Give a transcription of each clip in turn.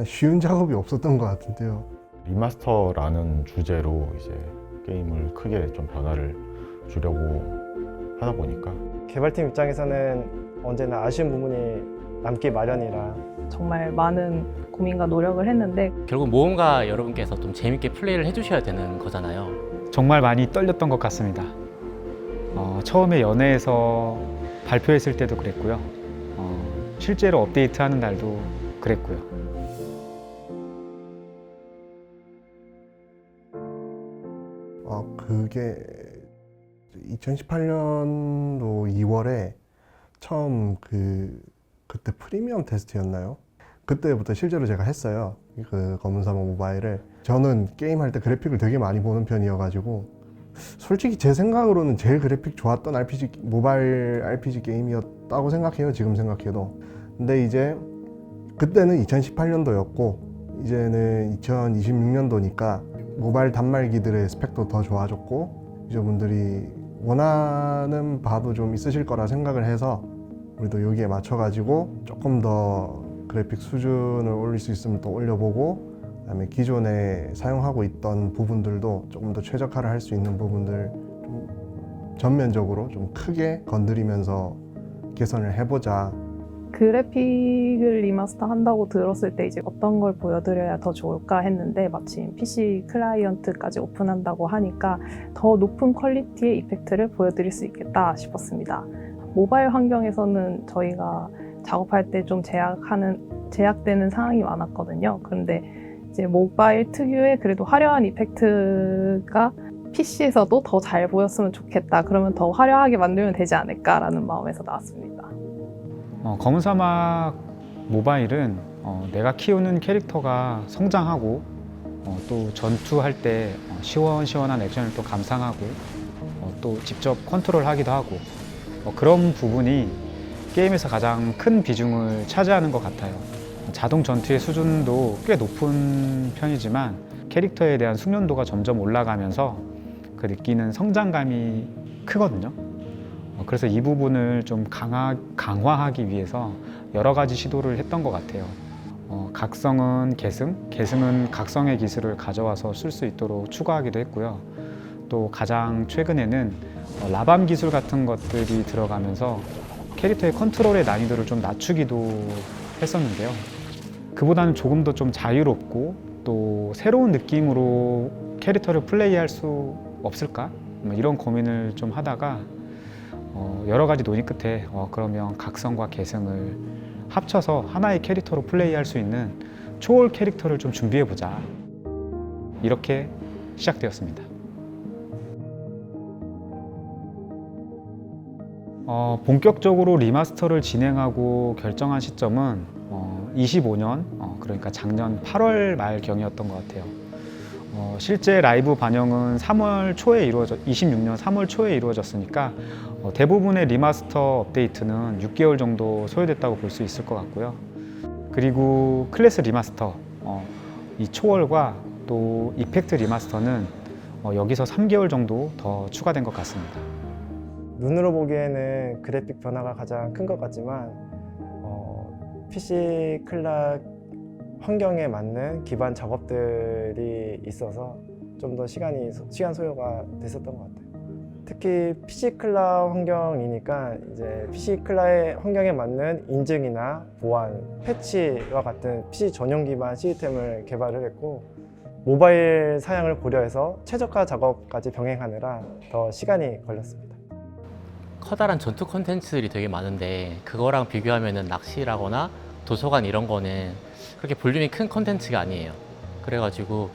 쉬운 작업이 없었던 것 같은데요. 리마스터라는 주제로 이제 게임을 크게 좀 변화를 주려고 하다 보니까 개발팀 입장에서는 언제나 아쉬운 부분이 남기 마련이라 정말 많은 고민과 노력을 했는데 결국 모험가 여러분께서 좀 재밌게 플레이를 해주셔야 되는 거잖아요. 정말 많이 떨렸던 것 같습니다. 처음에 연회에서 발표했을 때도 그랬고요. 실제로 업데이트하는 날도 그랬고요. 그게 2018년도 2월에 처음 그때 프리미엄 테스트였나요? 그때부터 실제로 제가 했어요. 그 검은사막 모바일을. 저는 게임할 때 그래픽을 되게 많이 보는 편이어가지고 솔직히 제 생각으로는 제일 그래픽 좋았던 모바일 RPG 게임이었다고 생각해요. 지금 생각해도. 근데 이제 그때는 2018년도였고 이제는 2026년도니까 모바일 단말기들의 스펙도 더 좋아졌고 유저분들이 원하는 바도 좀 있으실 거라 생각을 해서 우리도 여기에 맞춰가지고 조금 더 그래픽 수준을 올릴 수 있으면 또 올려보고, 그다음에 기존에 사용하고 있던 부분들도 조금 더 최적화를 할 수 있는 부분들 좀 전면적으로 좀 크게 건드리면서 개선을 해보자. 그래픽을 리마스터 한다고 들었을 때 이제 어떤 걸 보여드려야 더 좋을까 했는데 마침 PC 클라이언트까지 오픈한다고 하니까 더 높은 퀄리티의 이펙트를 보여드릴 수 있겠다 싶었습니다. 모바일 환경에서는 저희가 작업할 때 좀 제약되는 상황이 많았거든요. 그런데 이제 모바일 특유의 그래도 화려한 이펙트가 PC에서도 더 잘 보였으면 좋겠다. 그러면 더 화려하게 만들면 되지 않을까라는 마음에서 나왔습니다. 검은사막 모바일은 내가 키우는 캐릭터가 성장하고 또 전투할 때 시원시원한 액션을 또 감상하고 또 직접 컨트롤하기도 하고 그런 부분이 게임에서 가장 큰 비중을 차지하는 것 같아요. 자동 전투의 수준도 꽤 높은 편이지만 캐릭터에 대한 숙련도가 점점 올라가면서 그 느끼는 성장감이 크거든요. 그래서 이 부분을 좀 강화하기 위해서 여러 가지 시도를 했던 것 같아요. 각성은 계승은 각성의 기술을 가져와서 쓸 수 있도록 추가하기도 했고요. 또 가장 최근에는 라밤 기술 같은 것들이 들어가면서 캐릭터의 컨트롤의 난이도를 좀 낮추기도 했었는데요. 그보다는 조금 더 좀 자유롭고 또 새로운 느낌으로 캐릭터를 플레이할 수 없을까? 이런 고민을 좀 하다가 여러 가지 논의 끝에 그러면 각성과 계승을 합쳐서 하나의 캐릭터로 플레이할 수 있는 초월 캐릭터를 좀 준비해보자. 이렇게 시작되었습니다. 본격적으로 리마스터를 진행하고 결정한 시점은 25년, 그러니까 작년 8월 말경이었던 것 같아요. 실제 라이브 반영은 26년 3월 초에 이루어졌으니까 대부분의 리마스터 업데이트는 6개월 정도 소요됐다고 볼 수 있을 것 같고요. 그리고 클래스 리마스터, 이 초월과 또 이펙트 리마스터는 여기서 3개월 정도 더 추가된 것 같습니다. 눈으로 보기에는 그래픽 변화가 가장 큰 것 같지만 PC 클락 환경에 맞는 기반 작업들이 있어서 좀 더 시간 소요가 됐었던 것 같아요. 특히 PC 클락 환경이니까 이제 PC 클락 환경에 맞는 인증이나 보안, 패치와 같은 PC 전용 기반 시스템을 개발을 했고 모바일 사양을 고려해서 최적화 작업까지 병행하느라 더 시간이 걸렸습니다. 커다란 전투 콘텐츠들이 되게 많은데 그거랑 비교하면은 낚시라거나 도서관 이런 거는 그렇게 볼륨이 큰 콘텐츠가 아니에요. 그래가지고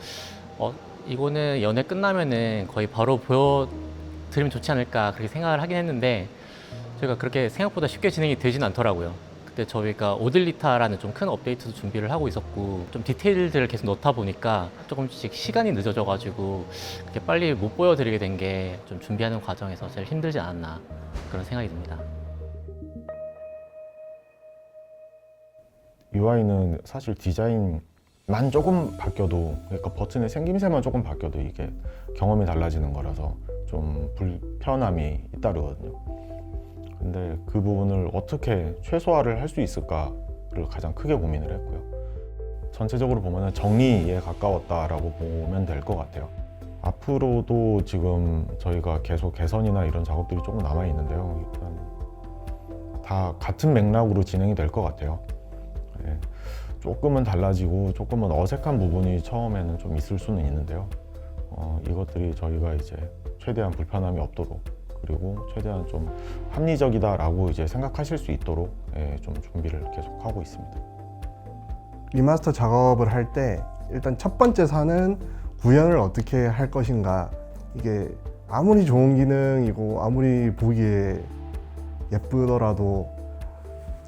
이거는 연애 끝나면은 거의 바로 보여드리면 좋지 않을까 그렇게 생각을 하긴 했는데 저희가 그렇게 생각보다 쉽게 진행이 되진 않더라고요. 그때 저희가 오딜리타라는 좀 큰 업데이트도 준비를 하고 있었고 좀 디테일들을 계속 넣다 보니까 조금씩 시간이 늦어져가지고 그렇게 빨리 못 보여드리게 된 게 좀 준비하는 과정에서 제일 힘들지 않았나 그런 생각이 듭니다. UI는 사실 디자인만 조금 바뀌어도, 그러니까 버튼의 생김새만 조금 바뀌어도 이게 경험이 달라지는 거라서 좀 불편함이 잇따르거든요. 근데 그 부분을 어떻게 최소화를 할 수 있을까를 가장 크게 고민을 했고요. 전체적으로 보면 정리에 가까웠다라고 보면 될 것 같아요. 앞으로도 지금 저희가 계속 개선이나 이런 작업들이 조금 남아 있는데요. 일단 다 같은 맥락으로 진행이 될 것 같아요. 예, 조금은 달라지고 조금은 어색한 부분이 처음에는 좀 있을 수는 있는데요. 이것들이 저희가 이제 최대한 불편함이 없도록, 그리고 최대한 좀 합리적이다라고 이제 생각하실 수 있도록 좀 준비를 계속 하고 있습니다. 리마스터 작업을 할 때 일단 첫 번째 사는 구현을 어떻게 할 것인가. 이게 아무리 좋은 기능이고 아무리 보기에 예쁘더라도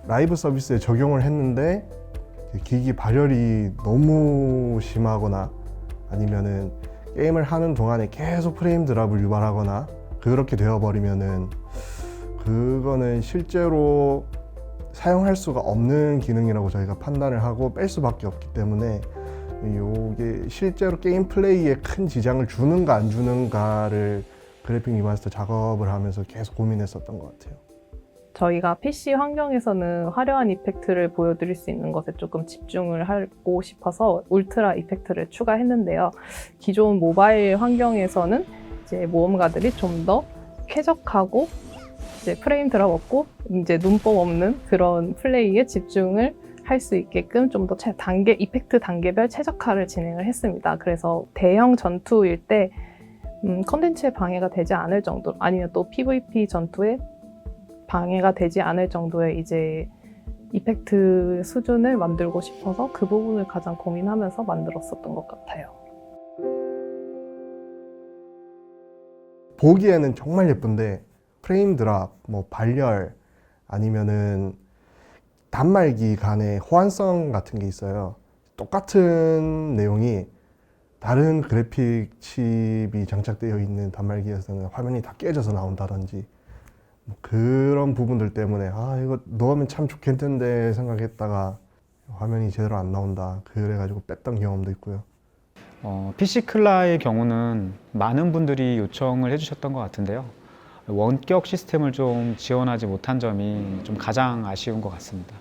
라이브 서비스에 적용을 했는데 기기 발열이 너무 심하거나 아니면은 게임을 하는 동안에 계속 프레임 드랍을 유발하거나 그렇게 되어버리면은 그거는 실제로 사용할 수가 없는 기능이라고 저희가 판단을 하고 뺄 수밖에 없기 때문에 이게 실제로 게임 플레이에 큰 지장을 주는가 안 주는가를 그래픽 리마스터 작업을 하면서 계속 고민했었던 것 같아요. 저희가 PC 환경에서는 화려한 이펙트를 보여드릴 수 있는 것에 조금 집중을 하고 싶어서 울트라 이펙트를 추가했는데요. 기존 모바일 환경에서는 이제 모험가들이 좀 더 쾌적하고 이제 프레임 드랍 없고 이제 눈법 없는 그런 플레이에 집중을 할 수 있게끔 좀 더 이펙트 단계별 최적화를 진행을 했습니다. 그래서 대형 전투일 때 컨텐츠에 방해가 되지 않을 정도, 아니면 또 PVP 전투에 방해가 되지 않을 정도의 이제 이펙트 수준을 만들고 싶어서 그 부분을 가장 고민하면서 만들었었던 것 같아요. 보기에는 정말 예쁜데 프레임 드랍, 뭐 발열 아니면은 단말기 간의 호환성 같은 게 있어요. 똑같은 내용이 다른 그래픽 칩이 장착되어 있는 단말기에서는 화면이 다 깨져서 나온다든지 뭐 그런 부분들 때문에 이거 넣으면 참 좋겠는데 생각했다가 화면이 제대로 안 나온다 그래가지고 뺐던 경험도 있고요. PC 클라의 경우는 많은 분들이 요청을 해주셨던 것 같은데요. 원격 시스템을 좀 지원하지 못한 점이 좀 가장 아쉬운 것 같습니다.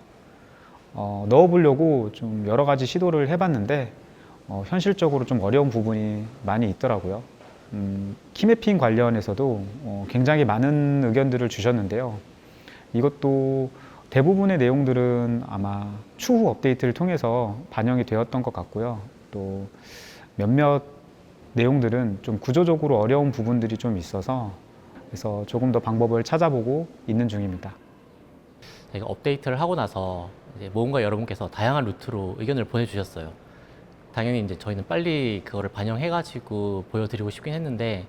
넣어보려고 좀 여러 가지 시도를 해봤는데 현실적으로 좀 어려운 부분이 많이 있더라고요. 키매핑 관련해서도 굉장히 많은 의견들을 주셨는데요. 이것도 대부분의 내용들은 아마 추후 업데이트를 통해서 반영이 되었던 것 같고요. 또 몇몇 내용들은 좀 구조적으로 어려운 부분들이 좀 있어서 그래서 조금 더 방법을 찾아보고 있는 중입니다. 저희가 업데이트를 하고 나서 이제 모험가 여러분께서 다양한 루트로 의견을 보내주셨어요. 당연히 이제 저희는 빨리 그거를 반영해가지고 보여드리고 싶긴 했는데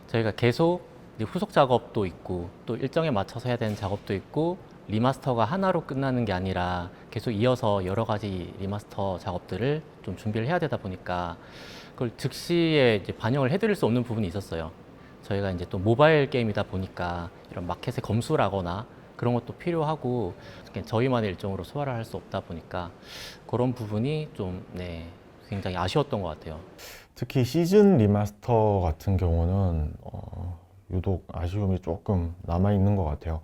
저희가 계속 이제 후속 작업도 있고 또 일정에 맞춰서 해야 되는 작업도 있고 리마스터가 하나로 끝나는 게 아니라 계속 이어서 여러 가지 리마스터 작업들을 좀 준비를 해야 되다 보니까 그걸 즉시에 이제 반영을 해드릴 수 없는 부분이 있었어요. 저희가 이제 또 모바일 게임이다 보니까 이런 마켓에 검수라거나 그런 것도 필요하고 저희만의 일정으로 소화를 할 수 없다 보니까 그런 부분이 좀 굉장히 아쉬웠던 것 같아요. 특히 시즌 리마스터 같은 경우는 유독 아쉬움이 조금 남아있는 것 같아요.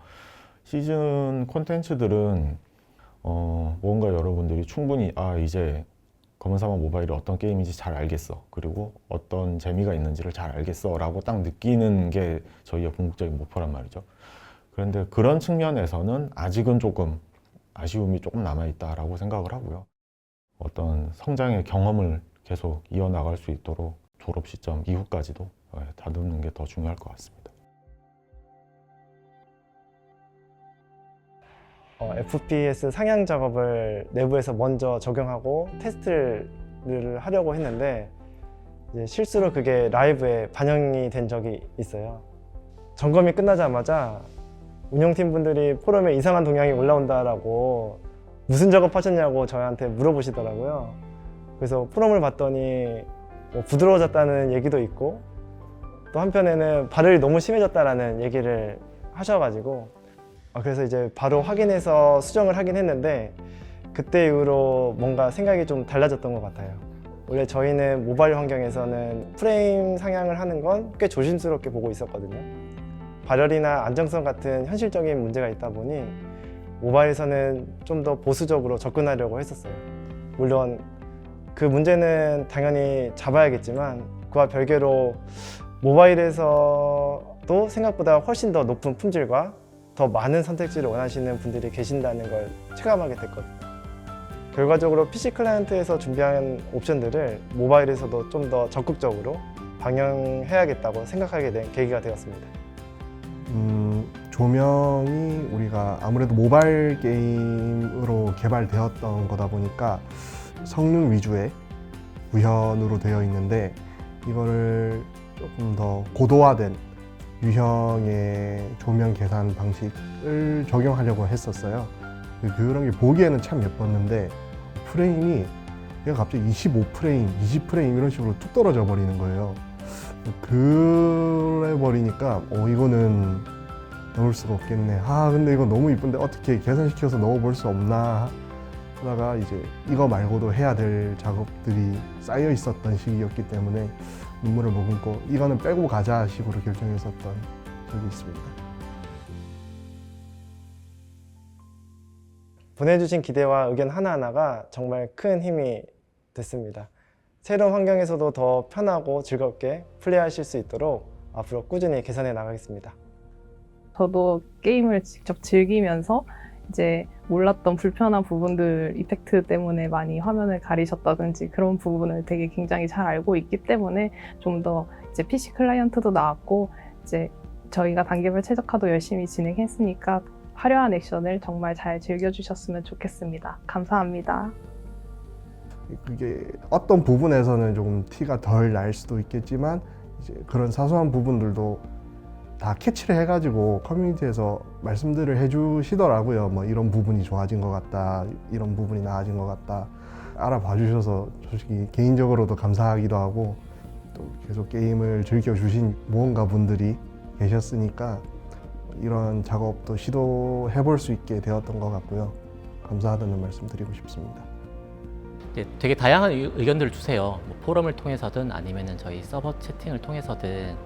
시즌 콘텐츠들은 뭔가 여러분들이 충분히 이제 검은 사막 모바일이 어떤 게임인지 잘 알겠어, 그리고 어떤 재미가 있는지를 잘 알겠어 라고 딱 느끼는 게 저희의 궁극적인 목표란 말이죠. 그런데 그런 측면에서는 아직은 조금 아쉬움이 조금 남아있다라고 생각을 하고요. 어떤 성장의 경험을 계속 이어나갈 수 있도록 졸업 시점 이후까지도 다듬는 게 더 중요할 것 같습니다. FPS 상향 작업을 내부에서 먼저 적용하고 테스트를 하려고 했는데 이제 실수로 그게 라이브에 반영이 된 적이 있어요. 점검이 끝나자마자 운영팀 분들이 포럼에 이상한 동향이 올라온다라고 무슨 작업하셨냐고 저희한테 물어보시더라고요. 그래서 포럼을 봤더니 뭐 부드러워졌다는 얘기도 있고 또 한편에는 발열이 너무 심해졌다라는 얘기를 하셔가지고 그래서 이제 바로 확인해서 수정을 하긴 했는데 그때 이후로 뭔가 생각이 좀 달라졌던 것 같아요. 원래 저희는 모바일 환경에서는 프레임 상향을 하는 건 꽤 조심스럽게 보고 있었거든요. 발열이나 안정성 같은 현실적인 문제가 있다 보니 모바일에서는 좀 더 보수적으로 접근하려고 했었어요. 물론 그 문제는 당연히 잡아야겠지만 그와 별개로 모바일에서도 생각보다 훨씬 더 높은 품질과 더 많은 선택지를 원하시는 분들이 계신다는 걸 체감하게 됐거든요. 결과적으로 PC 클라이언트에서 준비한 옵션들을 모바일에서도 좀 더 적극적으로 방영해야겠다고 생각하게 된 계기가 되었습니다. 조명이 우리가 아무래도 모바일 게임으로 개발되었던 거다 보니까 성능 위주의 유현으로 되어 있는데 이거를 조금 더 고도화된 유형의 조명 계산 방식을 적용하려고 했었어요. 그런 게 보기에는 참 예뻤는데 프레임이 얘가 갑자기 25프레임, 20프레임 이런 식으로 뚝 떨어져 버리는 거예요. 그래 버리니까 이거는 넣을 수가 없겠네. 근데 이거 너무 이쁜데 어떻게 계산시켜서 넣어볼 수 없나 하다가 이제 이거 말고도 해야 될 작업들이 쌓여 있었던 시기였기 때문에 눈물을 머금고 이거는 빼고 가자 식으로 결정했었던 적이 있습니다. 보내주신 기대와 의견 하나하나가 정말 큰 힘이 됐습니다. 새로운 환경에서도 더 편하고 즐겁게 플레이하실 수 있도록 앞으로 꾸준히 개선해 나가겠습니다. 저도 게임을 직접 즐기면서 이제 몰랐던 불편한 부분들, 이펙트 때문에 많이 화면을 가리셨다든지 그런 부분을 되게 굉장히 잘 알고 있기 때문에 좀 더 이제 PC 클라이언트도 나왔고 이제 저희가 단계별 최적화도 열심히 진행했으니까 화려한 액션을 정말 잘 즐겨주셨으면 좋겠습니다. 감사합니다. 그게 어떤 부분에서는 조금 티가 덜 날 수도 있겠지만 이제 그런 사소한 부분들도 다 캐치를 해가지고 커뮤니티에서 말씀들을 해주시더라고요. 뭐 이런 부분이 좋아진 것 같다, 이런 부분이 나아진 것 같다 알아봐 주셔서 솔직히 개인적으로도 감사하기도 하고 또 계속 게임을 즐겨주신 무언가 분들이 계셨으니까 이런 작업도 시도해 볼 수 있게 되었던 것 같고요. 감사하다는 말씀 드리고 싶습니다. 되게 다양한 의견들을 주세요. 뭐 포럼을 통해서든 아니면은 저희 서버 채팅을 통해서든.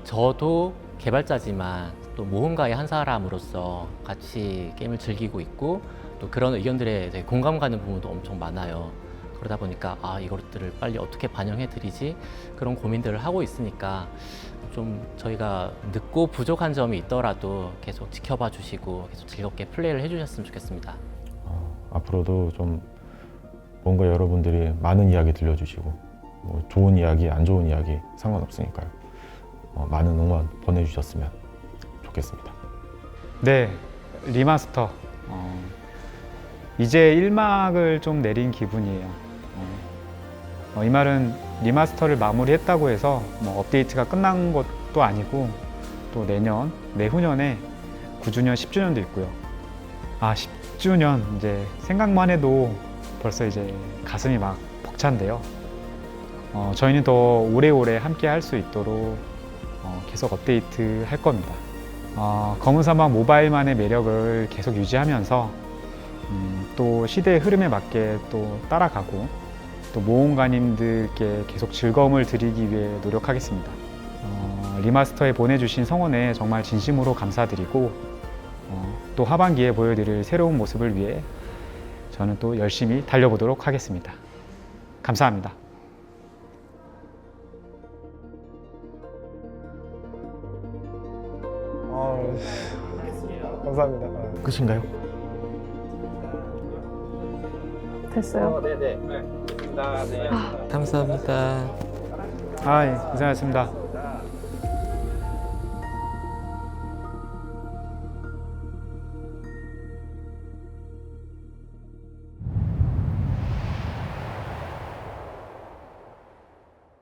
저도 개발자지만 또 모험가의 한 사람으로서 같이 게임을 즐기고 있고 또 그런 의견들에 되게 공감 가는 부분도 엄청 많아요. 그러다 보니까 이것들을 빨리 어떻게 반영해 드리지 그런 고민들을 하고 있으니까 좀 저희가 늦고 부족한 점이 있더라도 계속 지켜봐 주시고 계속 즐겁게 플레이를 해주셨으면 좋겠습니다. 앞으로도 좀 뭔가 여러분들이 많은 이야기 들려주시고 뭐 좋은 이야기, 안 좋은 이야기 상관없으니까요. 많은 응원 보내주셨으면 좋겠습니다. 네, 리마스터. 이제 1막을 좀 내린 기분이에요. 이 말은 리마스터를 마무리했다고 해서 뭐 업데이트가 끝난 것도 아니고 또 내년, 내후년에 9주년, 10주년도 있고요. 10주년 이제 생각만 해도 벌써 이제 가슴이 막 벅찬데요. 저희는 더 오래오래 함께 할 수 있도록 계속 업데이트 할 겁니다. 검은 사막 모바일만의 매력을 계속 유지하면서 또 시대의 흐름에 맞게 또 따라가고 또 모험가님들께 계속 즐거움을 드리기 위해 노력하겠습니다. 리마스터에 보내주신 성원에 정말 진심으로 감사드리고 또 하반기에 보여드릴 새로운 모습을 위해 저는 또 열심히 달려보도록 하겠습니다. 감사합니다. 감사합니다. 끝인가요? 됐어요? 감사합니다. 예, 고생하셨습니다.